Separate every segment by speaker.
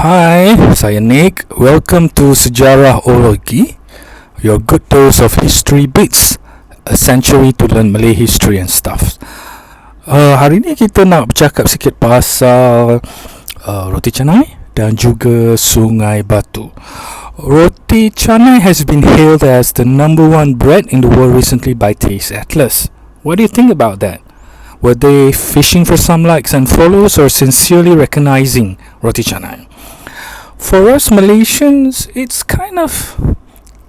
Speaker 1: Hi, saya Nick. Welcome to Sejarah-oo-Logy, your good dose of history bits, a century to learn Malay history and stuff. Hari ni kita nak bercakap sikit pasal Roti Canai dan juga Sungai Batu. Roti Canai has been hailed as the #1 bread in the world recently by Taste Atlas. What do you think about that? Were they fishing for some likes and follows or sincerely recognizing Roti Canai? For us Malaysians, it's kind of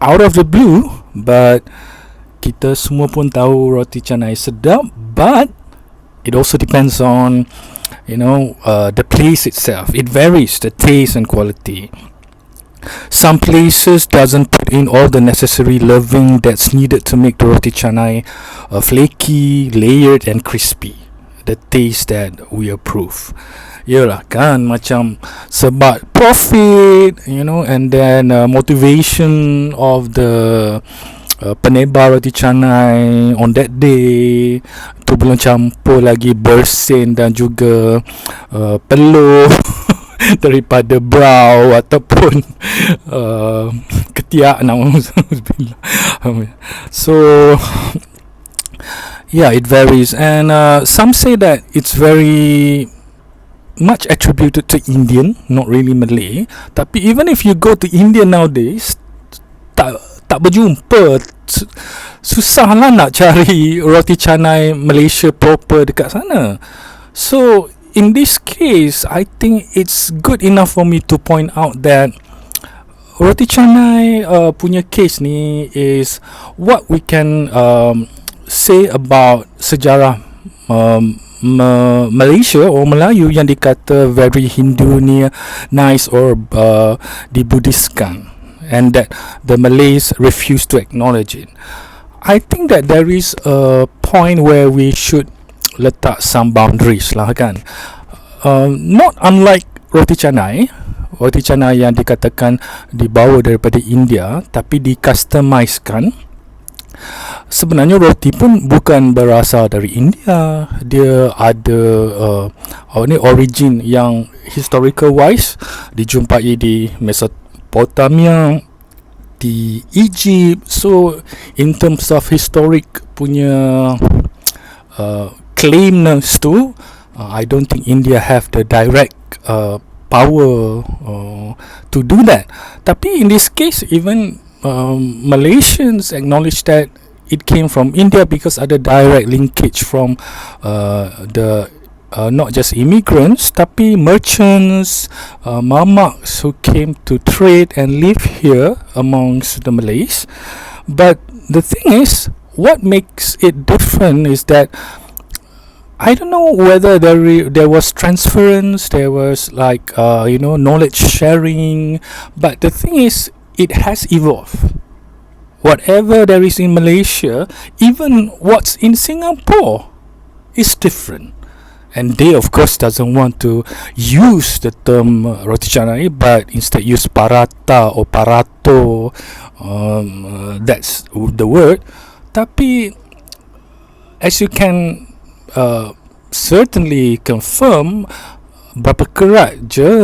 Speaker 1: out of the blue, but kita semua pun tahu Roti Canai sedap, but it also depends on, the place itself. It varies, the taste and quality. Some places doesn't put in all the necessary loving that's needed to make the Roti Canai flaky, layered and crispy. The taste that we approve. Yelah kan, macam sebab profit, and then motivation of the penebar Roti Canai on that day tu, belum campur lagi bersin dan juga peluh daripada brow ataupun ketiak. So yeah, it varies, and some say that it's very much attributed to Indian, not really Malay. Tapi even if you go to India nowadays, tak berjumpa. Susah lah nak cari Roti Canai Malaysia proper dekat sana. So in this case, I think it's good enough for me to point out that Roti Canai punya case ni is what we can say about sejarah Malaysia or Melayu yang dikata very Hindu nice or di-Buddhistkan, and that the Malays refuse to acknowledge it. I think that there is a point where we should letak some boundaries lah kan. Not unlike Roti Canai yang dikatakan dibawa daripada India tapi di-customizekan. Sebenarnya roti pun bukan berasal dari India. Dia ada origin yang historical wise dijumpai di Mesopotamia, di Egypt. So in terms of historic punya claimness tu, I don't think India have the direct power to do that. Tapi in this case, even Malaysians acknowledge that it came from India because ada direct linkage from the not just immigrants tapi merchants, mamaks who came to trade and live here amongst the Malays. But the thing is, what makes it different is that I don't know whether there was transference, there was knowledge sharing, but the thing is, it has evolved. Whatever there is in Malaysia, even what's in Singapore is different. And they of course doesn't want to use the term Roti Canai, but instead use parata or parato. That's the word. Tapi as you can certainly confirm, berapa kerat je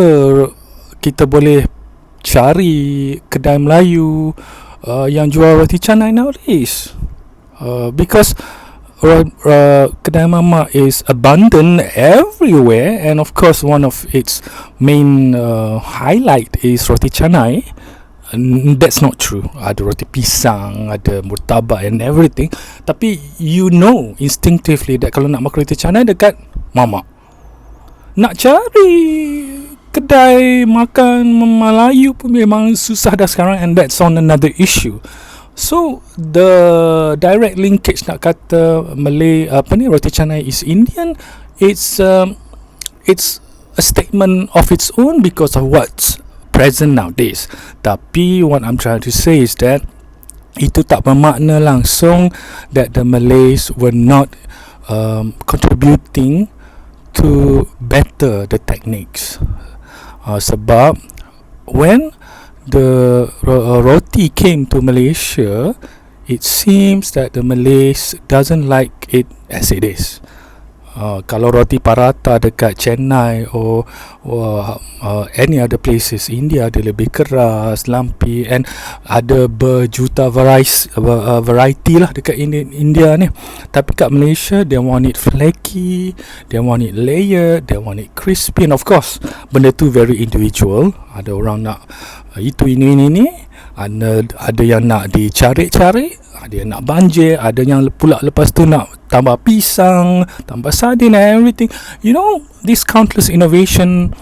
Speaker 1: kita boleh cari kedai Melayu yang jual Roti Canai nowadays, because kedai mama is abundant everywhere, and of course one of its main highlight is Roti Canai. That's not true. Ada roti pisang, ada murtabak and everything. Tapi instinctively that kalau nak makan Roti Canai dekat mama, nak cari kedai makan Melayu pun memang susah dah sekarang, and that's on another issue. So the direct linkage nak kata Malay Roti Canai is Indian, it's a statement of its own because of what's present nowadays. Tapi what I'm trying to say is that itu tak bermakna langsung that the Malays were not contributing to better the techniques. Sebab when the roti came to Malaysia, it seems that the Malays doesn't like it as it is. Kalau roti paratha dekat Chennai or any other places, India dia lebih keras, lumpy, and ada berjuta variety lah dekat India ni. Tapi kat Malaysia, they want it flaky, they want it layered, they want it crispy, and of course benda tu very individual. Ada orang nak itu ini, ada yang nak dicari-cari, ada yang nak banjir, ada yang pula lepas tu nak tambah pisang, tambah sardine and everything. You know, this countless innovation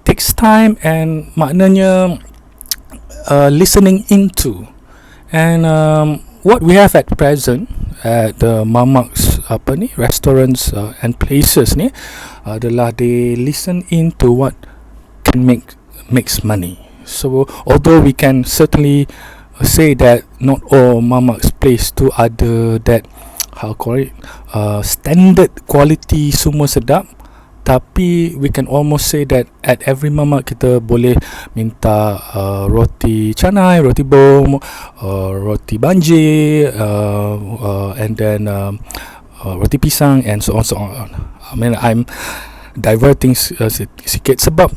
Speaker 1: takes time, and maknanya listening into. And what we have at present at the Mamak's restaurants and places ni adalah they listen into what can makes money. So although we can certainly say that not all Mamak's place tu ada that standard quality semua sedap, tapi we can almost say that at every Mamak kita boleh minta roti canai, roti bom, roti banjir, and then roti pisang, and so on. I mean, I'm diverting sikit sebab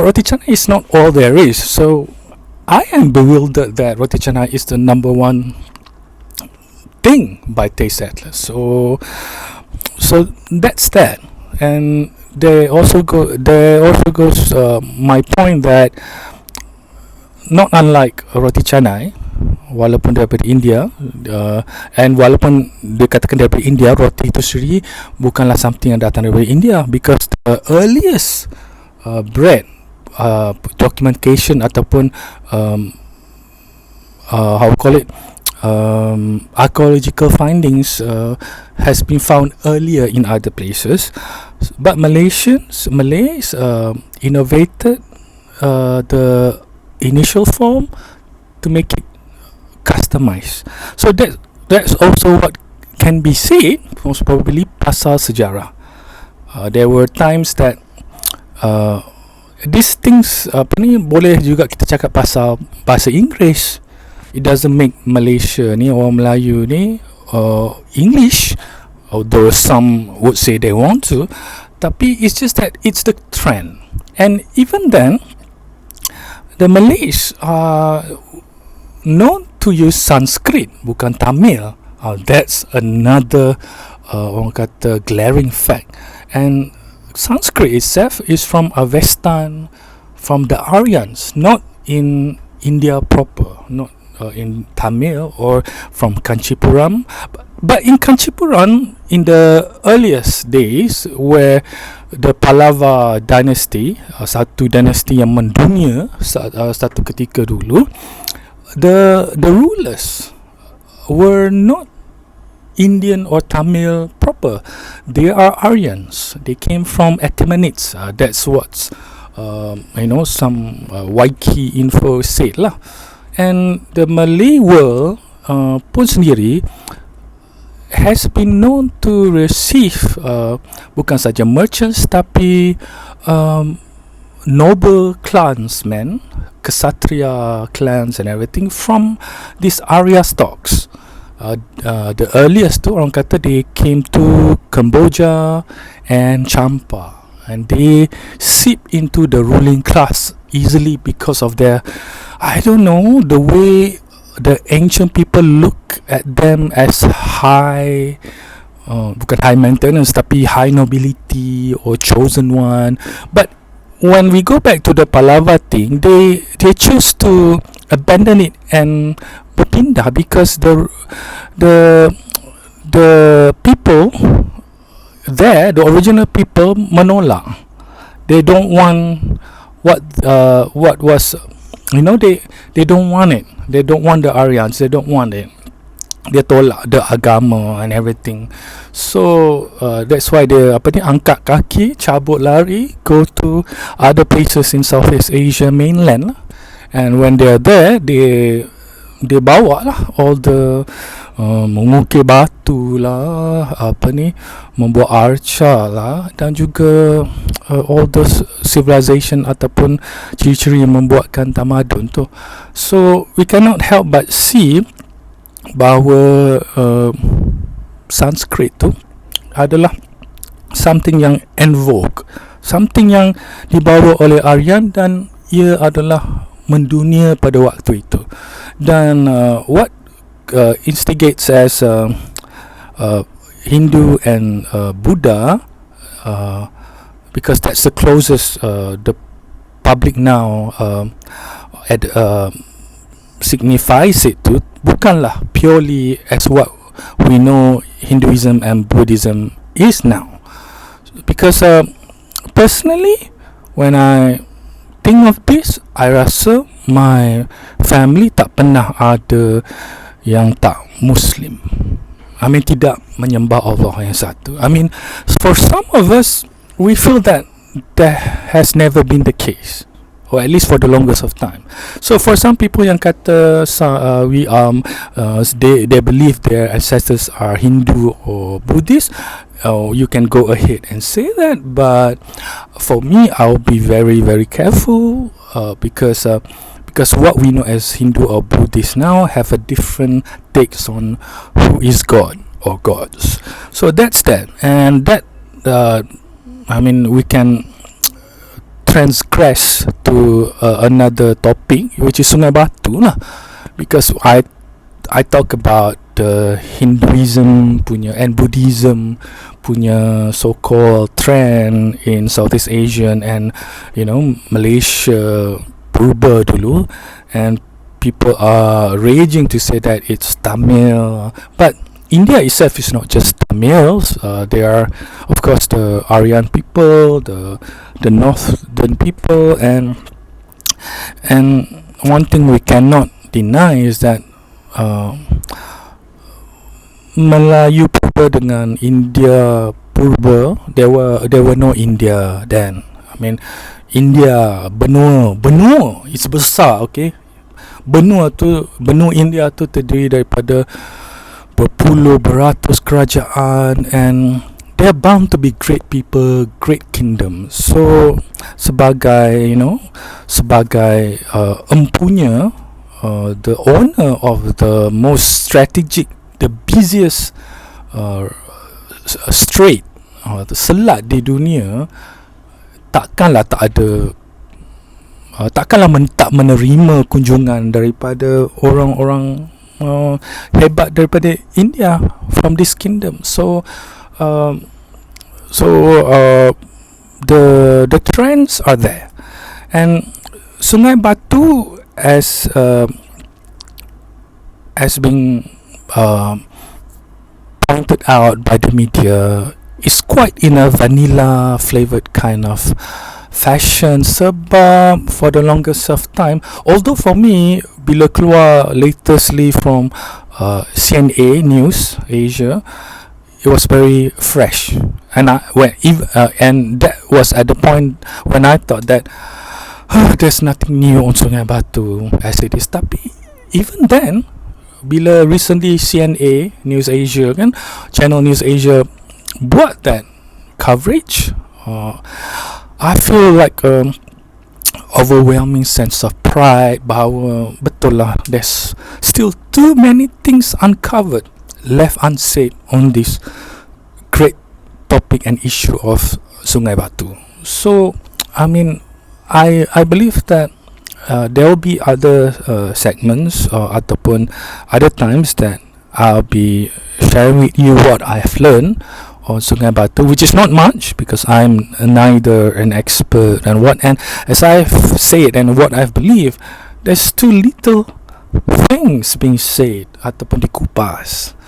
Speaker 1: roti canai is not all there is. So I am bewildered that roti canai is the number one thing by Taste Atlas. So that's that. And there also goes my point that not unlike roti canai, walaupun daripada India, and walaupun dikatakan daripada India, roti itu sendiri bukanlah something yang datang daripada India, because the earliest bread documentation ataupun archaeological findings has been found earlier in other places, but Malays innovated the initial form to make it customized. So that's also what can be said, most probably pasal sejarah. There were times that these things boleh juga kita cakap pasal bahasa Inggeris. It doesn't make Malaysia ni, orang Melayu ni English, although some would say they want to, tapi it's just that it's the trend. And even then, the Malays are known to use Sanskrit, bukan Tamil. That's another orang kata glaring fact. And Sanskrit itself is from Avestan, from the Aryans, not in India proper, not in Tamil or from Kanchipuram. But in Kanchipuram, in the earliest days, where the Pallava dynasty, satu dynasty yang mendunia satu ketika dulu, the rulers were not Indian or Tamil proper. They are Aryans. They came from Achaemenids. That's what some Waiki info said lah. And the Malay world pun sendiri has been known to receive bukan saja merchants, tapi noble clansmen, Ksatria clans and everything from these Arya stocks. The earliest tu orang kata they came to Cambodia and Champa, and they seep into the ruling class easily because of their, I don't know, the way the ancient people look at them as high, bukan high maintenance tapi high nobility or chosen one. But when we go back to the Pallava thing, they choose to abandon it and berpindah because the people there, the original people menolak. They don't want what was, they don't want it. They don't want the Aryans. They don't want it. Dia tolak the agama and everything. So that's why dia angkat kaki, cabut lari, go to other places in Southeast Asia mainland lah. And when they're there, dia bawa lah all the mengukir batu lah, membuat arca lah, dan juga all the civilization ataupun ciri-ciri yang membuatkan tamadun tu. So we cannot help but see bahawa Sanskrit tu adalah something yang en vogue, something yang dibawa oleh Aryan, dan ia adalah mendunia pada waktu itu. Dan what instigates as Hindu and Buddha, because that's the closest the public now signifies it to, bukanlah purely as what we know Hinduism and Buddhism is now. Because personally, when I think of this, I rasa my family tak pernah ada yang tak Muslim. I mean, tidak menyembah Allah yang satu. I mean, for some of us, we feel that has never been the case, or at least for the longest of time. So for some people yang kata they believe their ancestors are Hindu or Buddhist, you can go ahead and say that, but for me, I'll be very, very careful, because what we know as Hindu or Buddhist now have a different takes on who is God or gods. So that's that, and that I mean, we can transgress to another topic, which is Sungai Batu lah, because I talk about the Hinduism punya and Buddhism punya so-called trend in Southeast Asian and Malaysia purba dulu, and people are raging to say that it's Tamil, but India itself is not just Tamils. There are, of course, the Aryan people, the northern people, and one thing we cannot deny is that Melayu purba dengan India purba, there were no India then. I mean, India benua it's besar, okay. Benua India tu terdiri daripada beratus kerajaan, and they're bound to be great people, great kingdoms. So sebagai empunya, the owner of the most strategic, the busiest strait, the selat di dunia, takkanlah tak menerima kunjungan daripada orang-orang hebat daripada India from this kingdom. So the trends are there, and Sungai Batu has been pointed out by the media is quite in a vanilla flavored kind of fashion, sebab for the longest of time, although for me, bila keluar latestly from CNA News Asia, it was very fresh, and and that was at the point when I thought that there's nothing new on Sungai Batu as it is. Tapi even then, bila recently CNA News Asia kan, Channel News Asia buat that coverage, I feel like overwhelming sense of pride bahawa betul lah, there's still too many things uncovered, left unsaid on this great topic and issue of Sungai Batu. So I mean, I believe that there will be other segments ataupun other times that I'll be sharing with you what I have learned on Sungai Batu, which is not much because I'm neither an expert, and as I've said and what I've believed, there's too little things being said ataupun dikupas.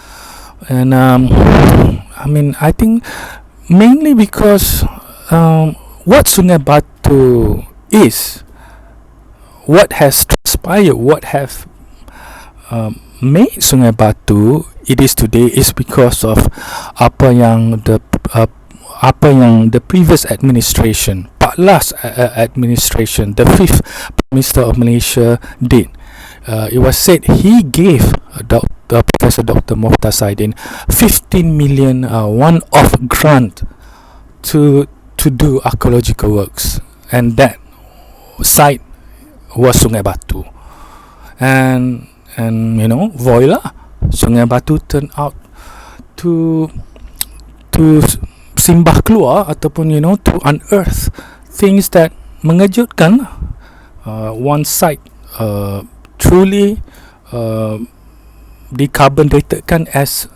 Speaker 1: And I mean, I think mainly because what Sungai Batu is, what has transpired, what have made Sungai Batu it is today, is because of apa yang the previous administration, Pak Las administration, the 5th Prime Minister of Malaysia did. It was said he gave Professor Dr. Mokhtar Saidin 15 million one-off grant to do archaeological works, and that site was Sungai Batu. And voila, Sungai Batu turned out to to simbah keluar ataupun to unearth things that mengejutkan. One site truly decarbon-datedkan as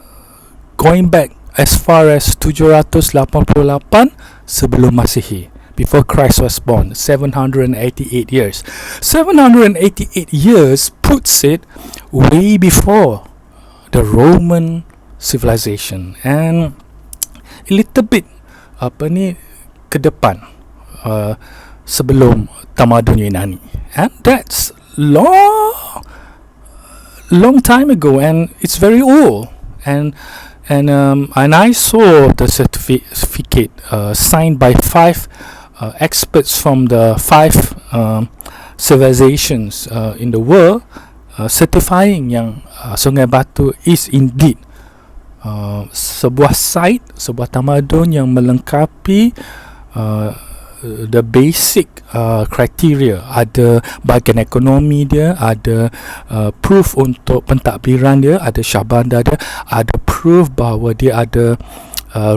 Speaker 1: going back as far as 788 sebelum Masihi, before Christ was born. 788 years. 788 years puts it way before the Roman civilization and a little bit ke depan sebelum Tamadun Yunani, and that's long time ago, and it's very old. And I saw the certificate signed by 5 experts from the 5 civilizations in the world, certifying yang Sungai Batu is indeed sebuah site, sebuah tamadun yang melengkapi the basic criteria. Ada bahagian ekonomi dia, ada proof untuk pentadbiran dia, ada syahbandar dia, ada proof bahawa dia ada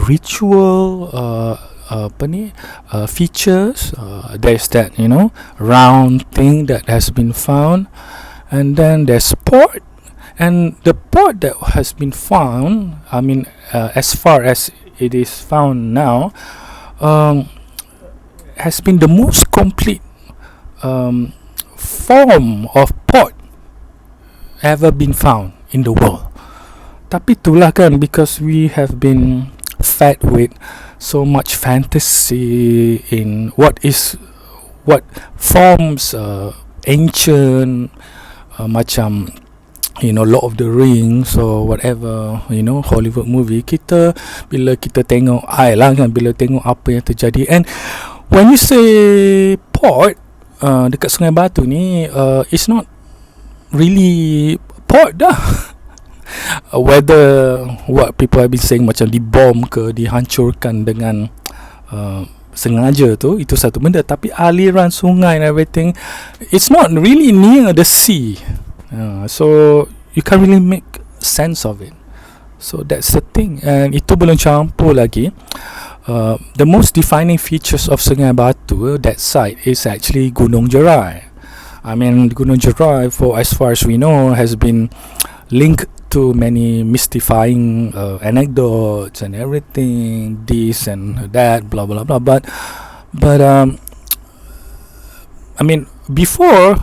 Speaker 1: ritual features. There's that round thing that has been found, and then there's port. And the port that has been found, as far as it is found now, has been the most complete form of port ever been found in the world. Tapi itulah kan, because we have been fed with so much fantasy in what forms ancient, macam Lord of the Rings or whatever, Hollywood movie. Bila kita tengok bila tengok apa yang terjadi. And when you say port dekat Sungai Batu ni, it's not really port dah. Whether what people have been saying macam dibom ke, dihancurkan dengan sengaja tu, itu satu benda. Tapi aliran sungai and everything, it's not really near the sea. So you can't really make sense of it. So that's the thing. And itu belum campur lagi the most defining features of Sungai Batu, that site, is actually Gunung Jerai. Gunung Jerai, for as far as we know, has been linked to many mystifying anecdotes and everything, this and that, blah blah blah. But before,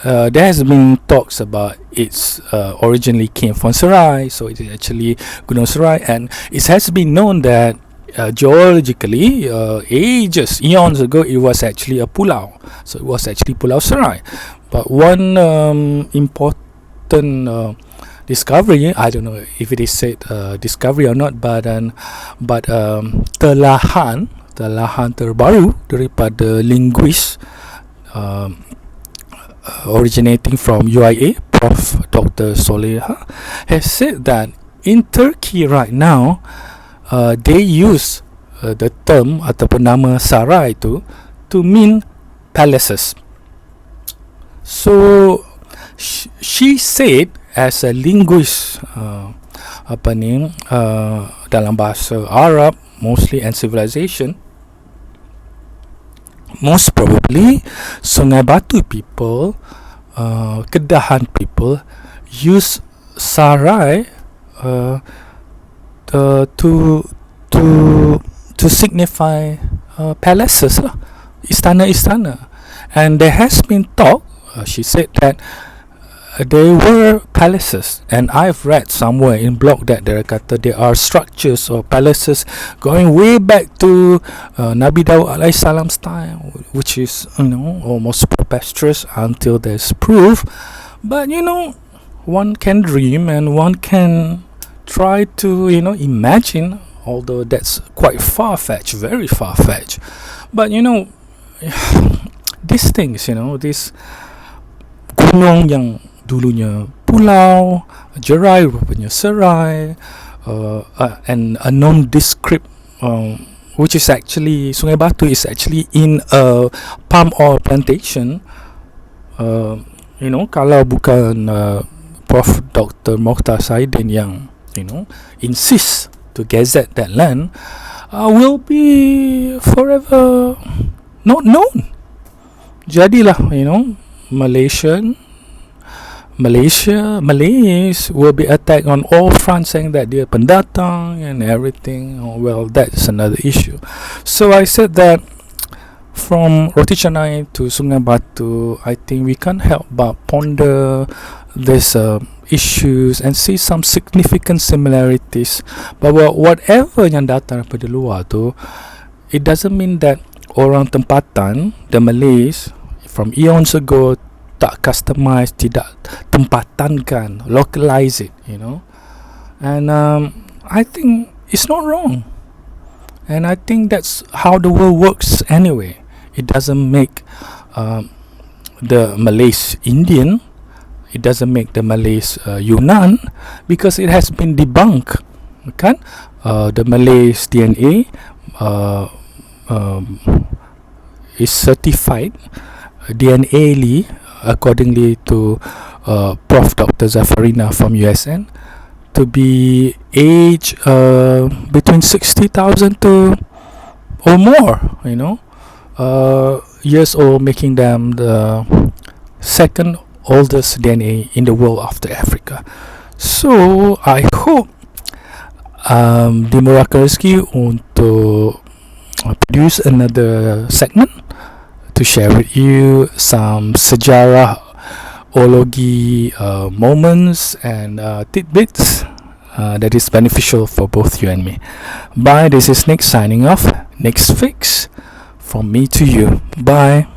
Speaker 1: there has been talks about its originally came from Serai, so it is actually Gunung Serai, and it has been known that geologically, eons ago, it was actually a pulau. So it was actually Pulau Serai. But one important discovery, I don't know if it is said discovery or not, but telahan terbaru daripada linguist originating from UIA, Prof. Dr. Soleha, has said that in Turkey right now, they use the term ataupun nama Sarai to mean palaces. So she said, as a linguist, dalam bahasa Arab mostly and civilization, most probably Sungai Batu people, Kedahan people, use Sarai to signify palaces lah, istana. And there has been talk, she said, that they were palaces, and I've read somewhere in blog that there are structures or palaces going way back to Nabi Daud alaihi salam's time, which is almost preposterous until there's proof. But one can dream and one can try to imagine, although that's quite far-fetched, very far-fetched. But these things, this gunung yang dulunya pulau, Jerai rupanya Serai, and a nondescript, which is actually, Sungai Batu is actually in a palm oil plantation. Kalau bukan Prof. Dr. Mokhtar Saidin yang insist to gazette that land will be forever not known. Jadilah, Malays will be attacked on all fronts, saying that they're pendatang and everything. Well, that's another issue. So I said that from Roti Canai to Sungai Batu, I think we can't help but ponder these issues and see some significant similarities. But whatever yang datang daripada luar tu, it doesn't mean that orang tempatan, the Malays from eons ago, tak customize, tidak tempatankan, localize it, and I think it's not wrong, and I think that's how the world works anyway. It doesn't make the Malays Indian, it doesn't make the Malays Yunnan, because it has been debunked, kan? The Malays DNA is certified DNA accordingly to Prof. Dr. Zafarina from USN to be age between 60,000 to or more, years old, making them the second oldest DNA in the world after Africa. So I hope dimurahkan rezeki untuk produce another segment to share with you some sejarah-oo-logy moments and tidbits that is beneficial for both you and me. Bye, this is Nick signing off. Next fix from me to you. Bye.